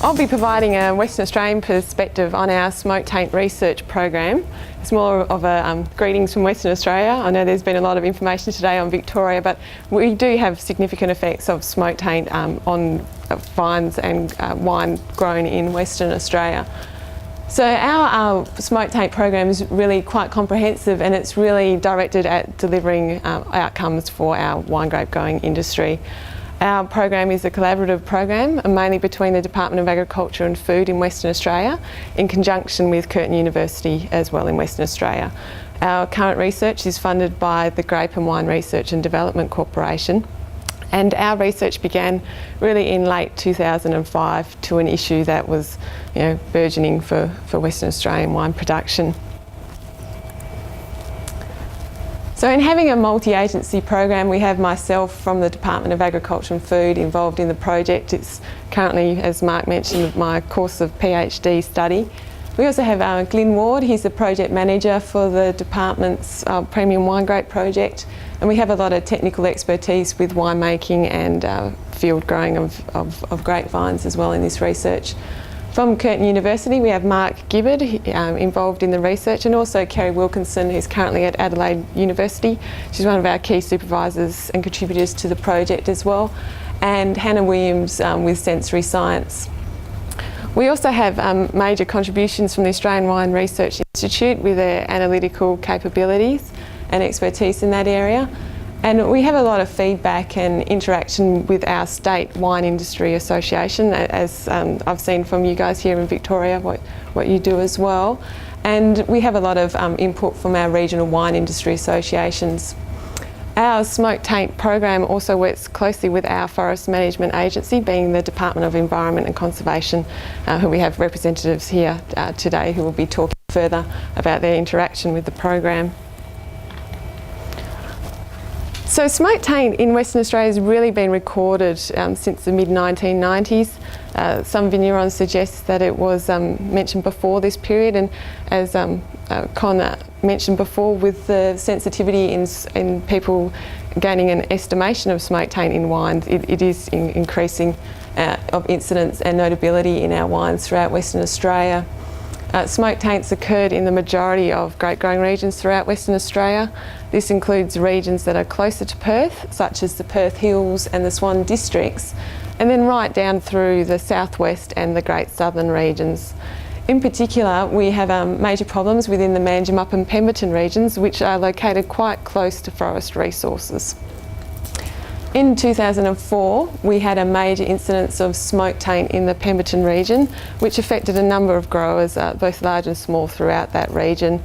I'll be providing a Western Australian perspective on our smoke taint research program. It's more of a greetings from Western Australia. I know there's been a lot of information today on Victoria, but we do have significant effects of smoke taint on vines and wine grown in Western Australia. So our smoke taint program is really quite comprehensive, and it's really directed at delivering outcomes for our wine grape growing industry. Our program is a collaborative program, mainly between the Department of Agriculture and Food in Western Australia, in conjunction with Curtin University as well in Western Australia. Our current research is funded by the Grape and Wine Research and Development Corporation, and our research began really in late 2005 to an issue that was, burgeoning for Western Australian wine production. So in having a multi-agency program, we have myself from the Department of Agriculture and Food involved in the project. It's currently, as Mark mentioned, my course of PhD study. We also have Glyn Ward. He's the project manager for the department's premium wine grape project, and we have a lot of technical expertise with winemaking and field growing of grapevines as well in this research. From Curtin University, we have Mark Gibbard involved in the research, and also Kerry Wilkinson, who's currently at Adelaide University. She's one of our key supervisors and contributors to the project as well, and Hannah Williams with Sensory Science. We also have major contributions from the Australian Wine Research Institute with their analytical capabilities and expertise in that area. And we have a lot of feedback and interaction with our state wine industry association, as I've seen from you guys here in Victoria, what you do as well. And we have a lot of input from our regional wine industry associations. Our smoke taint program also works closely with our forest management agency, being the Department of Environment and Conservation, who we have representatives here today who will be talking further about their interaction with the program. So smoke taint in Western Australia has really been recorded since the mid-1990s. Some vignerons suggest that it was mentioned before this period, and as Con mentioned before, with the sensitivity in people gaining an estimation of smoke taint in wines, it is increasing of incidence and notability in our wines throughout Western Australia. Smoke taints occurred in the majority of grape growing regions throughout Western Australia. This includes regions that are closer to Perth, such as the Perth Hills and the Swan districts, and then right down through the southwest and the Great Southern regions. In particular, we have major problems within the Manjimup and Pemberton regions, which are located quite close to forest resources. In 2004, we had a major incidence of smoke taint in the Pemberton region, which affected a number of growers, both large and small, throughout that region.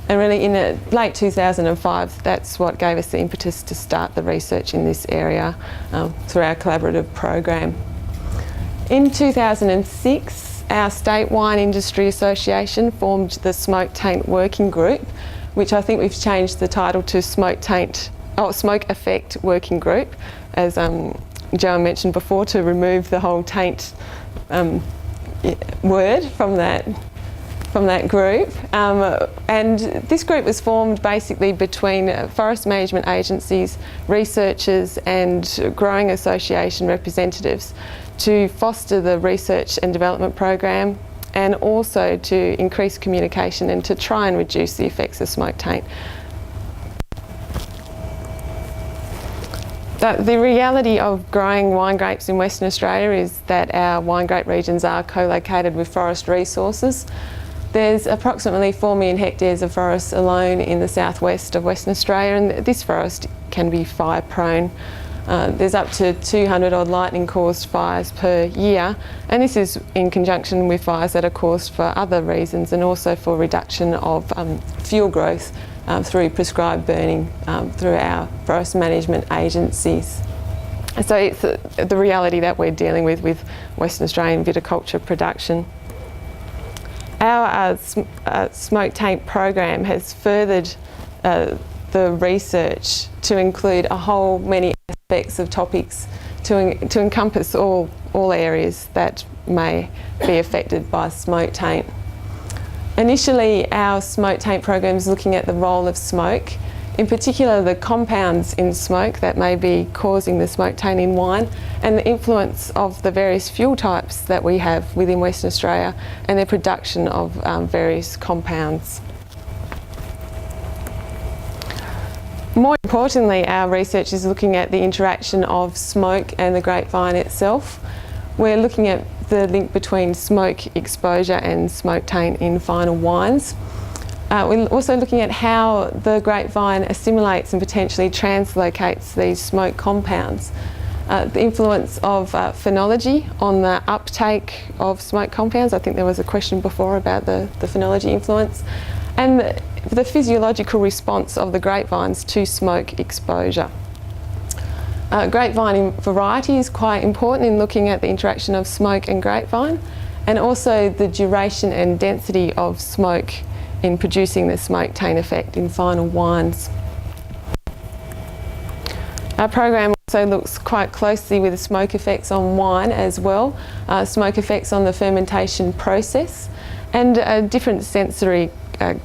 And really in late 2005, that's what gave us the impetus to start the research in this area through our collaborative program. In 2006, our State Wine Industry Association formed the Smoke Taint Working Group, which I think we've changed the title to Smoke Effect Working Group, as Joan mentioned before, to remove the whole taint word from that group. And this group was formed basically between forest management agencies, researchers and growing association representatives to foster the research and development program, and also to increase communication and to try and reduce the effects of smoke taint. The reality of growing wine grapes in Western Australia is that our wine grape regions are co-located with forest resources. There's approximately 4 million hectares of forest alone in the southwest of Western Australia, and this forest can be fire prone. There's up to 200 odd lightning caused fires per year, and this is in conjunction with fires that are caused for other reasons, and also for reduction of fuel growth through prescribed burning through our forest management agencies. So it's the reality that we're dealing with Western Australian viticulture production. Our smoke taint program has furthered the research to include a whole many aspects of topics to encompass all areas that may be affected by smoke taint. Initially, our smoke taint program is looking at the role of smoke in particular the compounds in smoke that may be causing the smoke taint in wine, and the influence of the various fuel types that we have within Western Australia and their production of various compounds. More importantly, our research is looking at the interaction of smoke and the grapevine itself. We're looking at the link between smoke exposure and smoke taint in final wines. We're also looking at how the grapevine assimilates and potentially translocates these smoke compounds. The influence of phenology on the uptake of smoke compounds. I think there was a question before about the phenology influence. And the physiological response of the grapevines to smoke exposure. Grapevine variety is quite important in looking at the interaction of smoke and grapevine, and also the duration and density of smoke in producing the smoke taint effect in final wines. Our program also looks quite closely with the smoke effects on wine as well, smoke effects on the fermentation process, and different sensory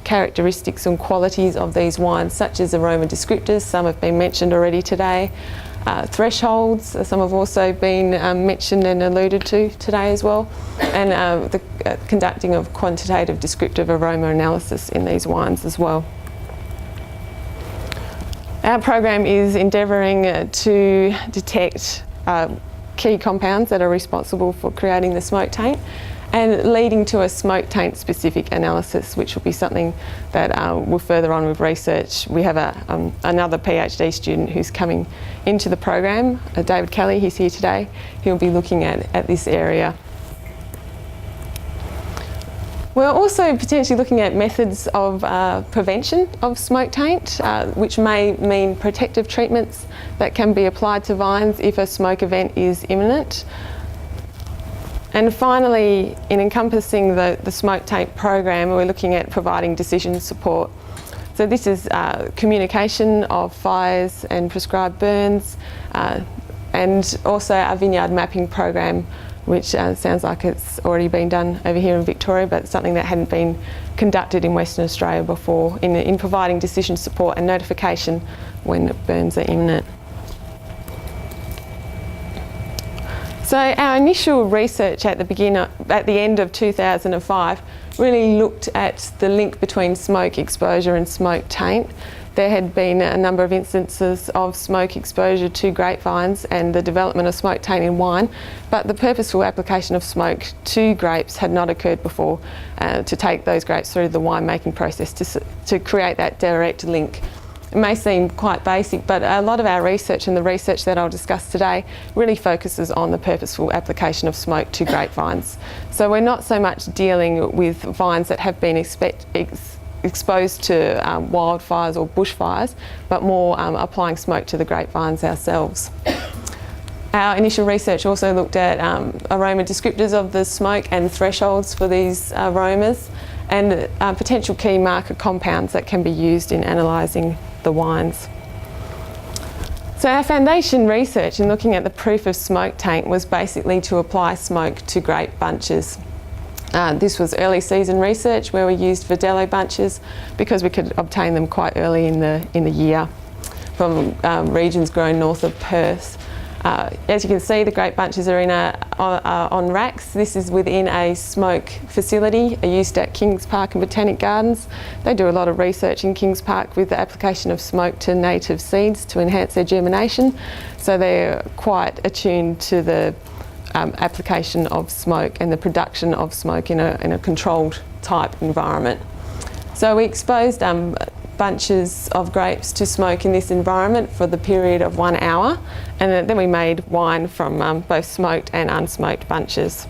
characteristics and qualities of these wines, such as aroma descriptors. Some have been mentioned already today. Thresholds, some have also been mentioned and alluded to today as well, and the conducting of quantitative descriptive aroma analysis in these wines as well. Our program is endeavouring to detect key compounds that are responsible for creating the smoke taint, and leading to a smoke taint specific analysis, which will be something that we'll further on with research. We have another PhD student who's coming into the program, David Kelly, he's here today. He'll be looking at this area. We're also potentially looking at methods of prevention of smoke taint, which may mean protective treatments that can be applied to vines if a smoke event is imminent. And finally, in encompassing the Smoke Taint Program, we're looking at providing decision support. So this is communication of fires and prescribed burns, and also our vineyard mapping program, which sounds like it's already been done over here in Victoria, but something that hadn't been conducted in Western Australia before, in providing decision support and notification when burns are imminent. So our initial research at the end of 2005 really looked at the link between smoke exposure and smoke taint. There had been a number of instances of smoke exposure to grapevines and the development of smoke taint in wine, but the purposeful application of smoke to grapes had not occurred before, to take those grapes through the winemaking process to create that direct link. It may seem quite basic, but a lot of our research, and the research that I'll discuss today, really focuses on the purposeful application of smoke to grapevines. So we're not so much dealing with vines that have been exposed to wildfires or bushfires, but more applying smoke to the grapevines ourselves. Our initial research also looked at aroma descriptors of the smoke and thresholds for these aromas, and potential key marker compounds that can be used in analysing the wines. So our foundation research in looking at the proof of smoke taint was basically to apply smoke to grape bunches. This was early season research where we used Verdelho bunches because we could obtain them quite early in the year from regions grown north of Perth. As you can see, the grape bunches are on racks. This is within a smoke facility used at Kings Park and Botanic Gardens. They do a lot of research in Kings Park with the application of smoke to native seeds to enhance their germination. So they're quite attuned to the application of smoke and the production of smoke in a controlled type environment. So we exposed bunches of grapes to smoke in this environment for the period of 1 hour, and then we made wine from both smoked and unsmoked bunches.